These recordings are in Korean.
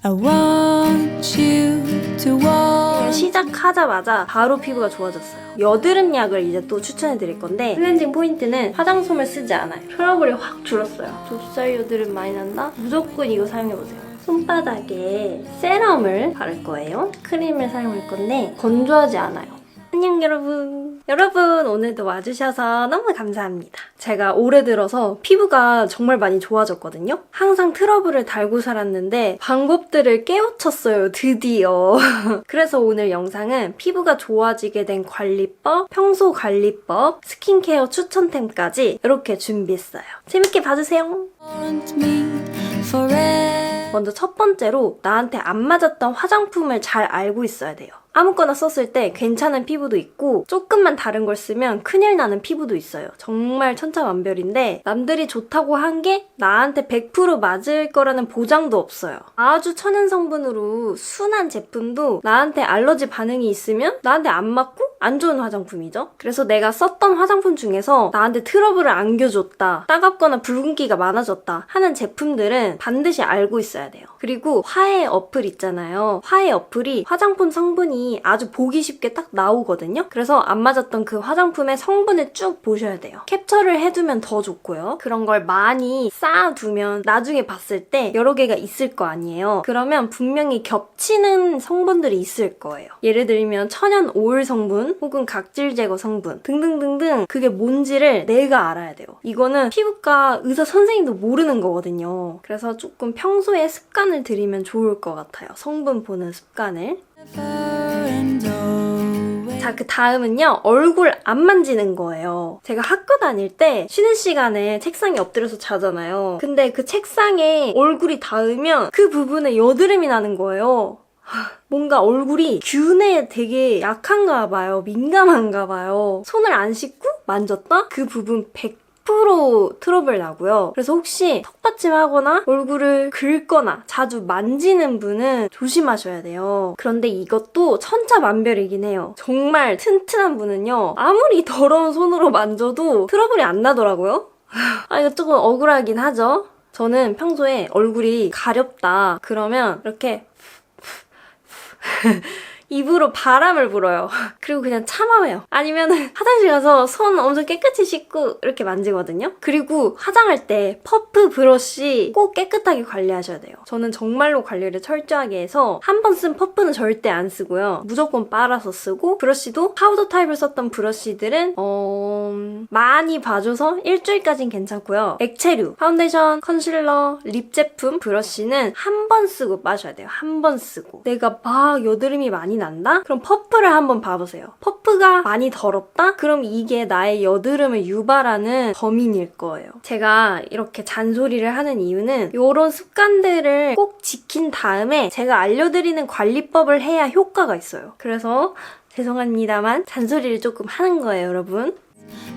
I want you to walk. 시작하자마자 바로 피부가 좋아졌어요. 여드름 약을 이제 또 추천해드릴 건데 클렌징 포인트는 화장솜을 쓰지 않아요. 트러블이 확 줄었어요. 좁쌀 여드름 많이 난다? 무조건 이거 사용해보세요. 손바닥에 세럼을 바를 거예요. 크림을 사용할 건데 건조하지 않아요. 안녕 여러분. 여러분 오늘도 와주셔서 너무 감사합니다. 제가 올해 들어서 피부가 정말 많이 좋아졌거든요. 항상 트러블을 달고 살았는데 방법들을 깨우쳤어요. 드디어. 그래서 오늘 영상은 피부가 좋아지게 된 관리법, 평소 관리법, 스킨케어 추천템까지 이렇게 준비했어요. 재밌게 봐주세요. Want me forever. 먼저 첫 번째로 나한테 안 맞았던 화장품을 잘 알고 있어야 돼요. 아무거나 썼을 때 괜찮은 피부도 있고 조금만 다른 걸 쓰면 큰일 나는 피부도 있어요. 정말 천차만별인데 남들이 좋다고 한 게 나한테 100% 맞을 거라는 보장도 없어요. 아주 천연 성분으로 순한 제품도 나한테 알러지 반응이 있으면 나한테 안 맞고 안 좋은 화장품이죠. 그래서 내가 썼던 화장품 중에서 나한테 트러블을 안겨줬다, 따갑거나 붉은기가 많아졌다 하는 제품들은 반드시 알고 있어야 돼요. 그리고 화해 어플 있잖아요. 화해 어플이 화장품 성분이 아주 보기 쉽게 딱 나오거든요. 그래서 안 맞았던 그 화장품의 성분을 쭉 보셔야 돼요. 캡처를 해두면 더 좋고요. 그런 걸 많이 쌓아두면 나중에 봤을 때 여러 개가 있을 거 아니에요. 그러면 분명히 겹치는 성분들이 있을 거예요. 예를 들면 천연 오일 성분 혹은 각질 제거 성분 등등등등 그게 뭔지를 내가 알아야 돼요. 이거는 피부과 의사 선생님도 모르는 거거든요. 그래서 조금 평소에 습관을 들이면 좋을 것 같아요. 성분 보는 습관을. And always. 자, 그 다음은요. 얼굴 안 만지는 거예요. 제가 학교 다닐 때 쉬는 시간에 책상에 엎드려서 자잖아요. 근데 그 책상에 얼굴이 닿으면 그 부분에 여드름이 나는 거예요. 뭔가 얼굴이 균에 되게 약한가 봐요. 민감한가 봐요. 손을 안 씻고 만졌다? 그 부분 100% 트러블 나고요. 그래서 혹시 턱받침하거나 얼굴을 긁거나 자주 만지는 분은 조심하셔야 돼요. 그런데 이것도 천차만별이긴 해요. 정말 튼튼한 분은요. 아무리 더러운 손으로 만져도 트러블이 안 나더라고요. 아, 이거 조금 억울하긴 하죠. 저는 평소에 얼굴이 가렵다 그러면 이렇게 입으로 바람을 불어요. 그리고 그냥 참아요. 아니면 화장실 가서 손 엄청 깨끗이 씻고 이렇게 만지거든요. 그리고 화장할 때 퍼프 브러쉬 꼭 깨끗하게 관리하셔야 돼요. 저는 정말로 관리를 철저하게 해서 한 번 쓴 퍼프는 절대 안 쓰고요. 무조건 빨아서 쓰고 브러쉬도 파우더 타입을 썼던 브러쉬들은 많이 봐줘서 일주일까진 괜찮고요. 액체류, 파운데이션, 컨실러, 립 제품, 브러쉬는 한 번 쓰고 마셔야 돼요. 한 번 쓰고. 내가 막 여드름이 많이 난다? 그럼 퍼프를 한번 봐보세요. 퍼프가 많이 더럽다? 그럼 이게 나의 여드름을 유발하는 범인일 거예요. 제가 이렇게 잔소리를 하는 이유는 이런 습관들을 꼭 지킨 다음에 제가 알려드리는 관리법을 해야 효과가 있어요. 그래서 죄송합니다만 잔소리를 조금 하는 거예요, 여러분.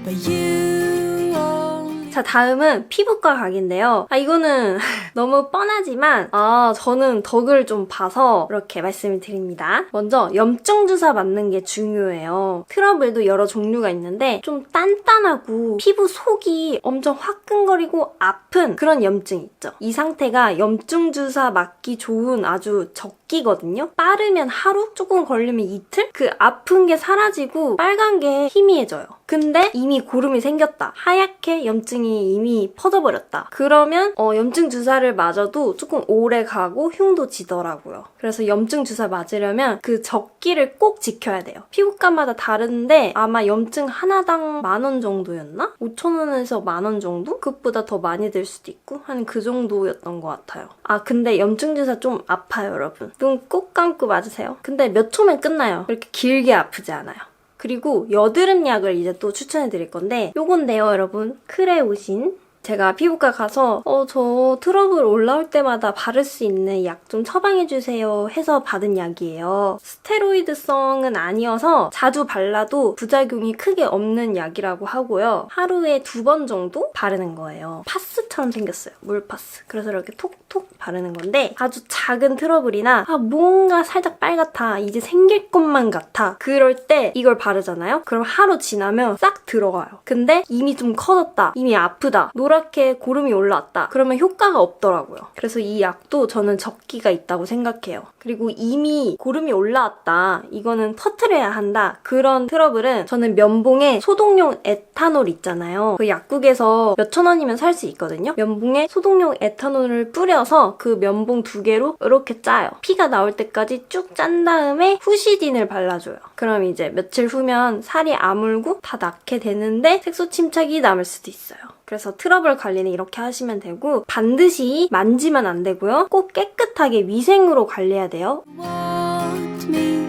But you won't. 자, 다음은 피부과 각인데요. 이거는 너무 뻔하지만 저는 덕을 좀 봐서 이렇게 말씀을 드립니다. 먼저 염증 주사 맞는 게 중요해요. 트러블도 여러 종류가 있는데 좀 단단하고 피부 속이 엄청 화끈거리고 아픈 그런 염증 있죠. 이 상태가 염증 주사 맞기 좋은 아주 적기거든요. 빠르면 하루? 조금 걸리면 이틀? 그 아픈 게 사라지고 빨간 게 희미해져요. 근데 이미 고름이 생겼다. 하얗게 염증이 이미 퍼져버렸다. 그러면 염증 주사를 맞아도 조금 오래 가고 흉도 지더라고요. 그래서 염증 주사 맞으려면 그 적기를 꼭 지켜야 돼요. 피부과마다 다른데 아마 염증 하나당 10,000원 정도였나? 5,000원에서 10,000원 정도? 그것보다 더 많이 들 수도 있고 한 그 정도였던 것 같아요. 근데 염증 주사 좀 아파요, 여러분. 눈 꼭 감고 맞으세요. 근데 몇 초면 끝나요. 이렇게 길게 아프지 않아요. 그리고 여드름 약을 이제 또 추천해드릴 건데 요건데요, 여러분. 크레오신. 제가 피부과 가서 저 트러블 올라올 때마다 바를 수 있는 약 좀 처방해주세요 해서 받은 약이에요. 스테로이드성은 아니어서 자주 발라도 부작용이 크게 없는 약이라고 하고요. 하루에 2번 정도 바르는 거예요. 파스처럼 생겼어요. 물파스. 그래서 이렇게 톡톡 바르는 건데 아주 작은 트러블이나 뭔가 살짝 빨갛다. 이제 생길 것만 같아. 그럴 때 이걸 바르잖아요? 그럼 하루 지나면 싹 들어가요. 근데 이미 좀 커졌다. 이미 아프다. 노란 노랗게 고름이 올라왔다. 그러면 효과가 없더라고요. 그래서 이 약도 저는 적기가 있다고 생각해요. 그리고 이미 고름이 올라왔다. 이거는 터트려야 한다. 그런 트러블은 저는 면봉에 소독용 에탄올 있잖아요. 그 약국에서 몇천 원이면 살 수 있거든요. 면봉에 소독용 에탄올을 뿌려서 그 면봉 2개로 이렇게 짜요. 피가 나올 때까지 쭉 짠 다음에 후시딘을 발라줘요. 그럼 이제 며칠 후면 살이 아물고 다 낫게 되는데 색소 침착이 남을 수도 있어요. 그래서 트러블 관리는 이렇게 하시면 되고 반드시 만지면 안 되고요. 꼭 깨끗하게 위생으로 관리해야 돼요. want me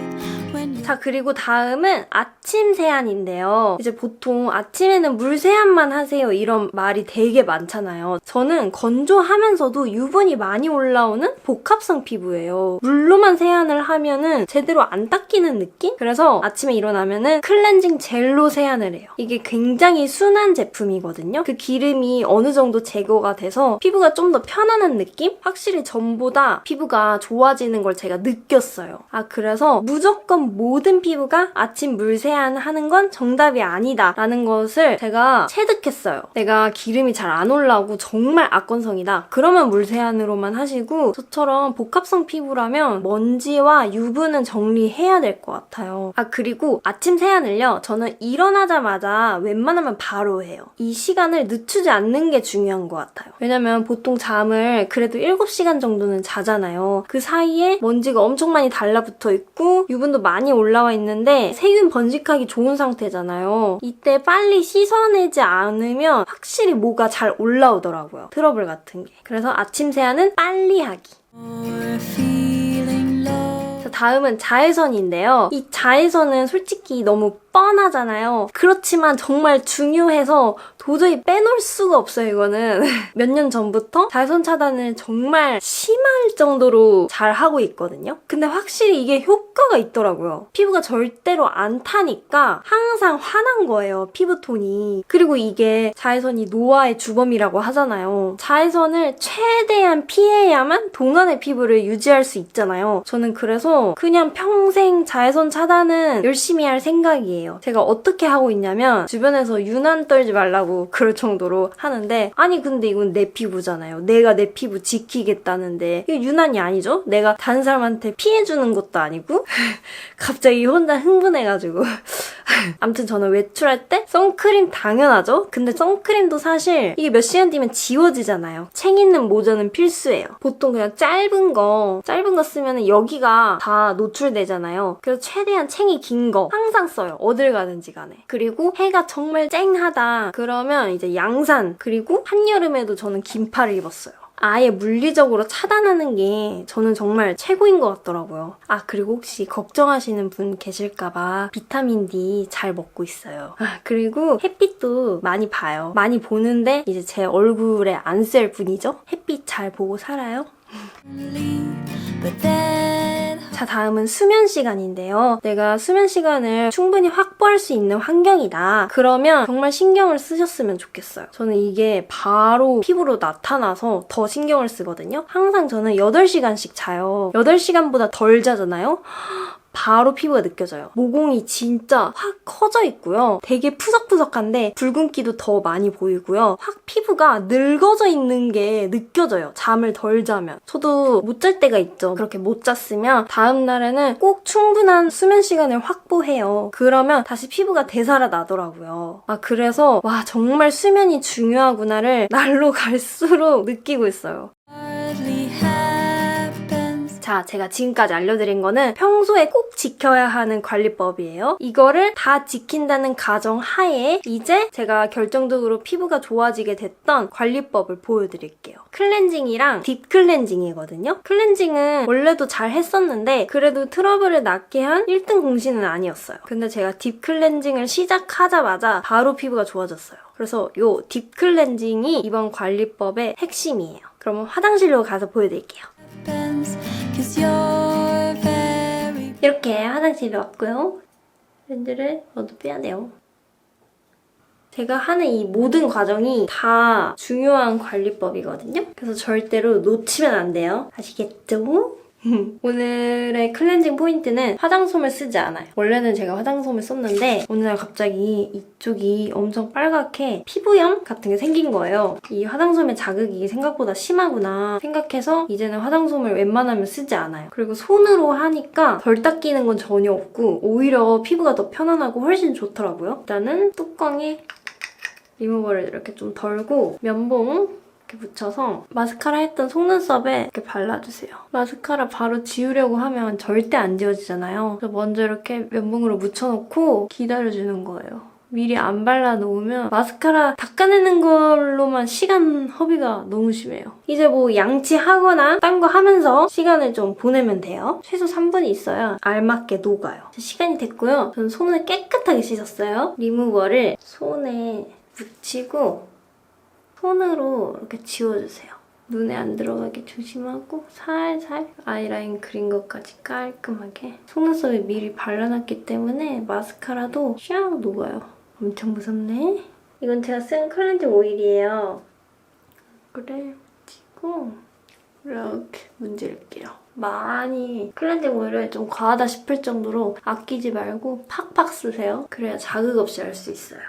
when you 자, 그리고 다음은 아침 세안인데요. 이제 보통 아침에는 물 세안만 하세요 이런 말이 되게 많잖아요. 저는 건조하면서도 유분이 많이 올라오는 복합성 피부예요. 물로만 세안을 하면은 제대로 안 닦이는 느낌? 그래서 아침에 일어나면은 클렌징 젤로 세안을 해요. 이게 굉장히 순한 제품이거든요. 그 기름이 어느 정도 제거가 돼서 피부가 좀 더 편안한 느낌? 확실히 전보다 피부가 좋아지는 걸 제가 느꼈어요. 그래서 무조건 모든 피부가 아침 물 세안하는 건 정답이 아니다 라는 것을 제가 체득했어요. 내가 기름이 잘 안 올라오고 정말 악건성이다. 그러면 물 세안으로만 하시고 저처럼 복합성 피부라면 먼지와 유분은 정리해야 될 것 같아요. 그리고 아침 세안을요. 저는 일어나자마자 웬만하면 바로 해요. 이 시간을 늦추지 않는 게 중요한 것 같아요. 왜냐면 보통 잠을 그래도 7시간 정도는 자잖아요. 그 사이에 먼지가 엄청 많이 달라붙어 있고 유분도 많이 올라와 있는데 세균 번식하기 좋은 상태잖아요. 이때 빨리 씻어내지 않으면 확실히 뭐가 잘 올라오더라고요. 트러블 같은 게. 그래서 아침 세안은 빨리 하기. are feeling low. 자, 다음은 자외선인데요. 이 자외선은 솔직히 너무 뻔하잖아요. 그렇지만 정말 중요해서 도저히 빼놓을 수가 없어요, 이거는. 몇 년 전부터 자외선 차단을 정말 심할 정도로 잘 하고 있거든요. 근데 확실히 이게 효과가 있더라고요. 피부가 절대로 안 타니까 항상 환한 거예요, 피부톤이. 그리고 이게 자외선이 노화의 주범이라고 하잖아요. 자외선을 최대한 피해야만 동안의 피부를 유지할 수 있잖아요. 저는 그래서 그냥 평생 자외선 차단은 열심히 할 생각이에요. 제가 어떻게 하고 있냐면 주변에서 유난 떨지 말라고 그럴 정도로 하는데 아니 근데 이건 내 피부잖아요. 내가 내 피부 지키겠다는데 이거 유난이 아니죠? 내가 다른 사람한테 피해주는 것도 아니고 갑자기 혼자 흥분해가지고 아무튼 저는 외출할 때 선크림 당연하죠? 근데 선크림도 사실 이게 몇 시간 뒤면 지워지잖아요. 챙 있는 모자는 필수예요. 보통 그냥 짧은 거 쓰면 여기가 다 노출되잖아요. 그래서 최대한 챙이 긴 거 항상 써요. 어딜 가든지 간에. 그리고 해가 정말 쨍하다 그러면 이제 양산 그리고 한여름에도 저는 긴팔을 입었어요. 아예 물리적으로 차단하는 게 저는 정말 최고인 것 같더라고요. 그리고 혹시 걱정하시는 분 계실까봐 비타민 D 잘 먹고 있어요. 그리고 햇빛도 많이 봐요. 많이 보는데 이제 제 얼굴에 안 쓸 뿐이죠. 햇빛 잘 보고 살아요. But then 자, 다음은 수면 시간인데요. 내가 수면 시간을 충분히 확보할 수 있는 환경이다. 그러면 정말 신경을 쓰셨으면 좋겠어요. 저는 이게 바로 피부로 나타나서 더 신경을 쓰거든요. 항상 저는 8시간씩 자요. 8시간보다 덜 자잖아요? 바로 피부가 느껴져요. 모공이 진짜 확 커져 있고요. 되게 푸석푸석한데 붉은기도 더 많이 보이고요. 확 피부가 늙어져 있는 게 느껴져요. 잠을 덜 자면. 저도 못 잘 때가 있죠. 그렇게 못 잤으면 다음 날에는 꼭 충분한 수면 시간을 확보해요. 그러면 다시 피부가 되살아나더라고요. 그래서 와 정말 수면이 중요하구나를 날로 갈수록 느끼고 있어요. hardly happens. 자, 제가 지금까지 알려드린 거는 평소에 꼭 지켜야 하는 관리법이에요. 이거를 다 지킨다는 가정 하에 이제 제가 결정적으로 피부가 좋아지게 됐던 관리법을 보여드릴게요. 클렌징이랑 딥 클렌징이거든요. 클렌징은 원래도 잘 했었는데 그래도 트러블을 낫게 한 1등 공신은 아니었어요. 근데 제가 딥 클렌징을 시작하자마자 바로 피부가 좋아졌어요. 그래서 요 딥 클렌징이 이번 관리법의 핵심이에요. 그러면 화장실로 가서 보여드릴게요. Happens 'cause you're very 이렇게 화장실에 왔고요. 렌즈를 모두 빼야 돼요. 제가 하는 이 모든 과정이 다 중요한 관리법이거든요. 그래서 절대로 놓치면 안 돼요. 아시겠죠? 오늘의 클렌징 포인트는 화장솜을 쓰지 않아요. 원래는 제가 화장솜을 썼는데 오늘 갑자기 이쪽이 엄청 빨갛게 피부염 같은 게 생긴 거예요. 이 화장솜의 자극이 생각보다 심하구나 생각해서 이제는 화장솜을 웬만하면 쓰지 않아요. 그리고 손으로 하니까 덜 닦이는 건 전혀 없고 오히려 피부가 더 편안하고 훨씬 좋더라고요. 일단은 뚜껑에 리무버를 이렇게 좀 덜고 면봉 이렇게 묻혀서 마스카라 했던 속눈썹에 이렇게 발라주세요. 마스카라 바로 지우려고 하면 절대 안 지워지잖아요. 그래서 먼저 이렇게 면봉으로 묻혀놓고 기다려주는 거예요. 미리 안 발라놓으면 마스카라 닦아내는 걸로만 시간 허비가 너무 심해요. 이제 뭐 양치하거나 딴 거 하면서 시간을 좀 보내면 돼요. 최소 3분이 있어야 알맞게 녹아요. 시간이 됐고요. 저는 손을 깨끗하게 씻었어요. 리무버를 손에 묻히고 손으로 이렇게 지워주세요. 눈에 안 들어가게 조심하고 살살 아이라인 그린 것까지 깔끔하게 속눈썹에 미리 발라놨기 때문에 마스카라도 샥 녹아요. 엄청 무섭네. 이건 제가 쓴 클렌징 오일이에요. 그래 묻히고 이렇게 문질게요. 많이 클렌징 오일을 좀 과하다 싶을 정도로 아끼지 말고 팍팍 쓰세요. 그래야 자극 없이 할 수 있어요.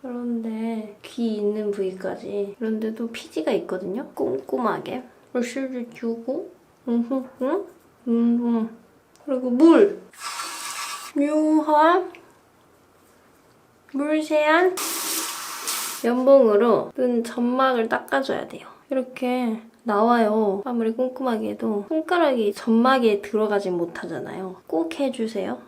그런데 귀 있는 부위까지 그런데도 피지가 있거든요. 꼼꼼하게 브러쉬를 주고 그리고 물 묘한 물세안 면봉으로 눈 점막을 닦아줘야 돼요. 이렇게 나와요. 아무리 꼼꼼하게 해도 손가락이 점막에 들어가진 못하잖아요. 꼭 해주세요.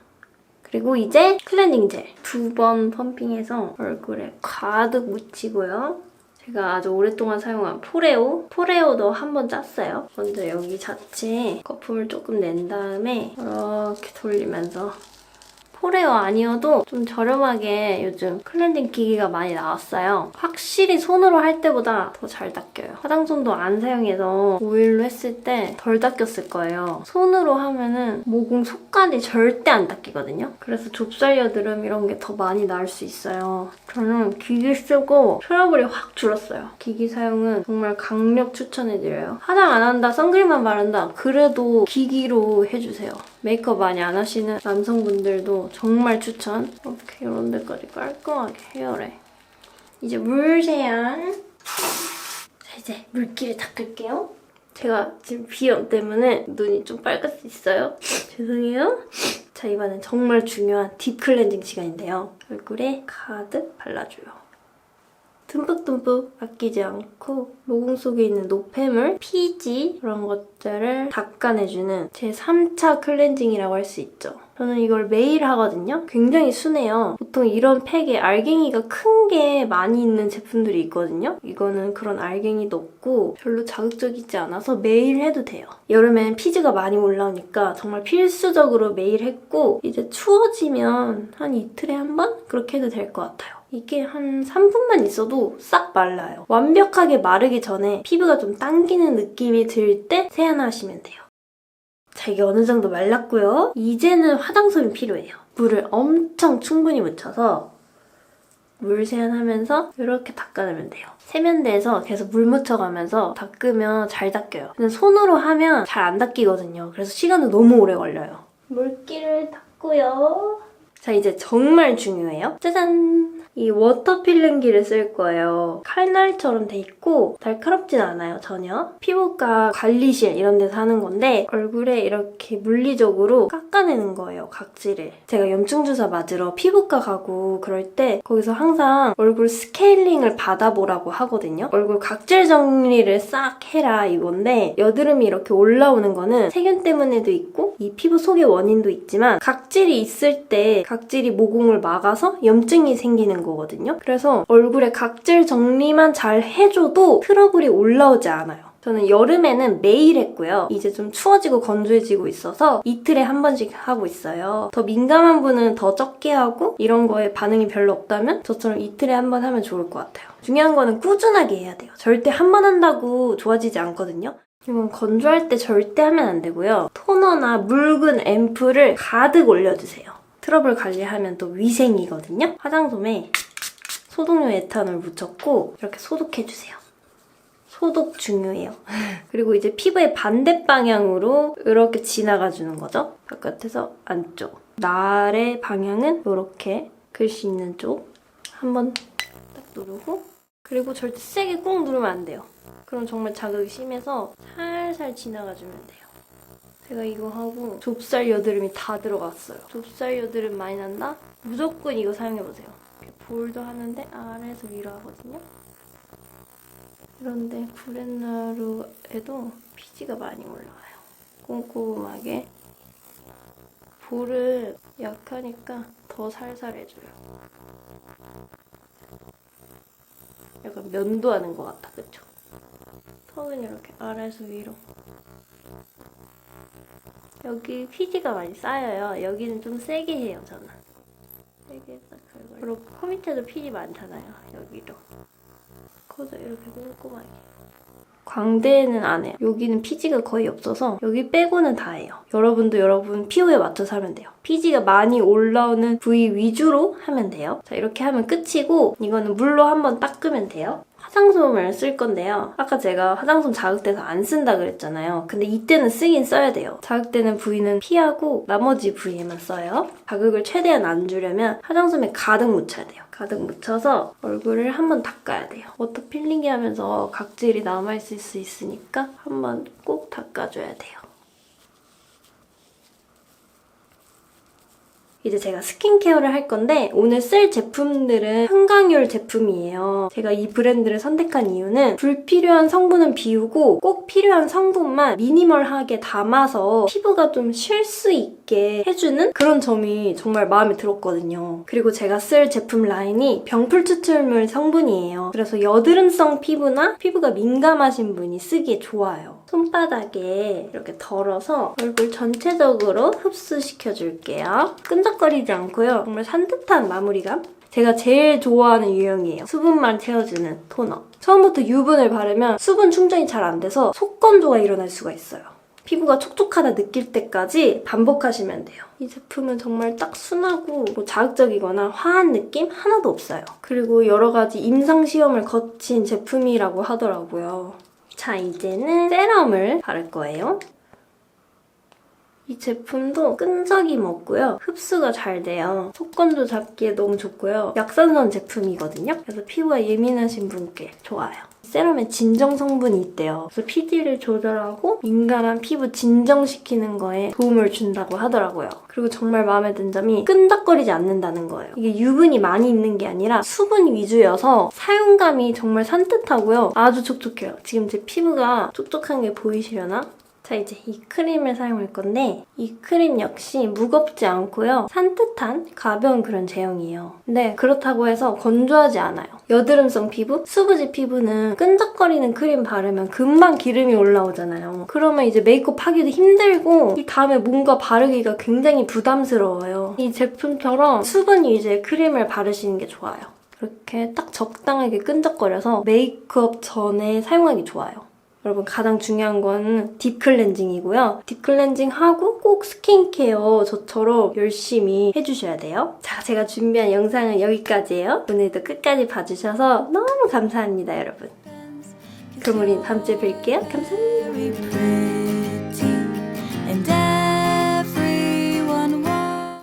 그리고 이제 클렌징 젤 2번 펌핑해서 얼굴에 가득 묻히고요. 제가 아주 오랫동안 사용한 포레오도 한번 짰어요. 먼저 여기 자체에 거품을 조금 낸 다음에 이렇게 돌리면서 포레오 아니어도 좀 저렴하게 요즘 클렌징 기기가 많이 나왔어요. 확실히 손으로 할 때보다 더 잘 닦여요. 화장솜도 안 사용해서 오일로 했을 때 덜 닦였을 거예요. 손으로 하면은 모공 속까지 절대 안 닦이거든요. 그래서 좁쌀 여드름 이런 게 더 많이 날 수 있어요. 저는 기기 쓰고 트러블이 확 줄었어요. 기기 사용은 정말 강력 추천해드려요. 화장 안 한다, 선크림만 바른다. 그래도 기기로 해주세요. 메이크업 많이 안 하시는 남성분들도 정말 추천. 이렇게 이런 데까지 깔끔하게 헤어래. 이제 물세안. 자, 이제 물기를 닦을게요. 제가 지금 비염 때문에 눈이 좀 빨갛 수 있어요. 죄송해요. 자, 이번엔 정말 중요한 딥 클렌징 시간인데요. 얼굴에 가득 발라줘요. 듬뿍듬뿍 아끼지 않고 모공 속에 있는 노폐물, 피지 그런 것들을 닦아내주는 제 3차 클렌징이라고 할 수 있죠. 저는 이걸 매일 하거든요. 굉장히 순해요. 보통 이런 팩에 알갱이가 큰 게 많이 있는 제품들이 있거든요. 이거는 그런 알갱이도 없고 별로 자극적이지 않아서 매일 해도 돼요. 여름엔 피지가 많이 올라오니까 정말 필수적으로 매일 했고 이제 추워지면 한 이틀에 한 번? 그렇게 해도 될 것 같아요. 이게 한 3분만 있어도 싹 말라요. 완벽하게 마르기 전에 피부가 좀 당기는 느낌이 들 때 세안하시면 돼요. 자, 이게 어느 정도 말랐고요. 이제는 화장솜이 필요해요. 물을 엄청 충분히 묻혀서 물 세안하면서 이렇게 닦아내면 돼요. 세면대에서 계속 물 묻혀가면서 닦으면 잘 닦여요. 근데 손으로 하면 잘 안 닦이거든요. 그래서 시간도 너무 오래 걸려요. 물기를 닦고요. 자, 이제 정말 중요해요. 짜잔! 이 워터 필링기를 쓸 거예요. 칼날처럼 돼 있고 날카롭진 않아요, 전혀. 피부과 관리실 이런 데서 하는 건데 얼굴에 이렇게 물리적으로 깎아내는 거예요, 각질을. 제가 염증 주사 맞으러 피부과 가고 그럴 때 거기서 항상 얼굴 스케일링을 받아보라고 하거든요. 얼굴 각질 정리를 싹 해라 이건데 여드름이 이렇게 올라오는 거는 세균 때문에도 있고 이 피부 속의 원인도 있지만 각질이 있을 때 각질이 모공을 막아서 염증이 생기는 거거든요. 그래서 얼굴에 각질 정리만 잘 해줘도 트러블이 올라오지 않아요. 저는 여름에는 매일 했고요. 이제 좀 추워지고 건조해지고 있어서 이틀에 한 번씩 하고 있어요. 더 민감한 분은 더 적게 하고 이런 거에 반응이 별로 없다면 저처럼 이틀에 한 번 하면 좋을 것 같아요. 중요한 거는 꾸준하게 해야 돼요. 절대 한 번 한다고 좋아지지 않거든요. 이건 건조할 때 절대 하면 안 되고요. 토너나 묽은 앰플을 가득 올려주세요. 트러블 관리하면 또 위생이거든요. 화장솜에 소독용 에탄올 묻혔고 이렇게 소독해주세요. 소독 중요해요. 그리고 이제 피부의 반대 방향으로 이렇게 지나가주는 거죠. 바깥에서 안쪽. 날의 방향은 이렇게 글씨 있는 쪽 한번 딱 누르고, 그리고 절대 세게 꾹 누르면 안 돼요. 그럼 정말 자극이 심해서 살살 지나가주면 돼요. 제가 이거 하고 좁쌀 여드름이 다 들어갔어요. 좁쌀 여드름 많이 난다? 무조건 이거 사용해보세요. 이렇게 볼도 하는데 아래에서 위로 하거든요. 그런데 구렛나루에도 피지가 많이 올라와요. 꼼꼼하게. 볼을 약하니까 더 살살 해줘요. 약간 면도하는 것 같아, 그쵸? 턱은 이렇게 아래에서 위로. 여기 피지가 많이 쌓여요. 여기는 좀 세게 해요, 저는. 세게 딱 긁어요. 그리고 코 밑에도 피지 많잖아요, 여기도. 코도 이렇게 꼼꼼하게. 광대는 안 해요. 여기는 피지가 거의 없어서 여기 빼고는 다 해요. 여러분도 여러분 피부에 맞춰서 하면 돼요. 피지가 많이 올라오는 부위 위주로 하면 돼요. 자, 이렇게 하면 끝이고, 이거는 물로 한번 닦으면 돼요. 화장솜을 쓸 건데요. 아까 제가 화장솜 자극돼서 안 쓴다 그랬잖아요. 근데 이때는 쓰긴 써야 돼요. 자극되는 부위는 피하고 나머지 부위에만 써요. 자극을 최대한 안 주려면 화장솜에 가득 묻혀야 돼요. 가득 묻혀서 얼굴을 한번 닦아야 돼요. 워터 필링이 하면서 각질이 남아있을 수 있으니까 한번 꼭 닦아줘야 돼요. 이제 제가 스킨케어를 할 건데 오늘 쓸 제품들은 한강열 제품이에요. 제가 이 브랜드를 선택한 이유는 불필요한 성분은 비우고 꼭 필요한 성분만 미니멀하게 담아서 피부가 좀 쉴 수 있게 해주는 그런 점이 정말 마음에 들었거든요. 그리고 제가 쓸 제품 라인이 병풀 추출물 성분이에요. 그래서 여드름성 피부나 피부가 민감하신 분이 쓰기에 좋아요. 손바닥에 이렇게 덜어서 얼굴 전체적으로 흡수시켜줄게요. 끈적거리지 않고요. 정말 산뜻한 마무리감? 제가 제일 좋아하는 유형이에요. 수분만 채워주는 토너. 처음부터 유분을 바르면 수분 충전이 잘 안 돼서 속건조가 일어날 수가 있어요. 피부가 촉촉하다 느낄 때까지 반복하시면 돼요. 이 제품은 정말 딱 순하고 뭐 자극적이거나 화한 느낌 하나도 없어요. 그리고 여러 가지 임상시험을 거친 제품이라고 하더라고요. 자, 이제는 세럼을 바를 거예요. 이 제품도 끈적임 없고요. 흡수가 잘 돼요. 속건조 잡기에 너무 좋고요. 약산성 제품이거든요. 그래서 피부가 예민하신 분께 좋아요. 세럼에 진정 성분이 있대요. 그래서 PD를 조절하고 민감한 피부 진정시키는 거에 도움을 준다고 하더라고요. 그리고 정말 마음에 든 점이 끈적거리지 않는다는 거예요. 이게 유분이 많이 있는 게 아니라 수분 위주여서 사용감이 정말 산뜻하고요. 아주 촉촉해요. 지금 제 피부가 촉촉한 게 보이시려나? 자, 이제 이 크림을 사용할 건데 이 크림 역시 무겁지 않고요. 산뜻한 가벼운 그런 제형이에요. 근데 그렇다고 해서 건조하지 않아요. 여드름성 피부, 수부지 피부는 끈적거리는 크림 바르면 금방 기름이 올라오잖아요. 그러면 이제 메이크업 하기도 힘들고 이 다음에 뭔가 바르기가 굉장히 부담스러워요. 이 제품처럼 수분 위주의 크림을 바르시는 게 좋아요. 이렇게 딱 적당하게 끈적거려서 메이크업 전에 사용하기 좋아요. 여러분, 가장 중요한 건 딥클렌징이고요. 딥클렌징하고 꼭 스킨케어 저처럼 열심히 해주셔야 돼요. 자, 제가 준비한 영상은 여기까지예요. 오늘도 끝까지 봐주셔서 너무 감사합니다, 여러분. 그럼 우린 다음 주에 뵐게요. 감사합니다.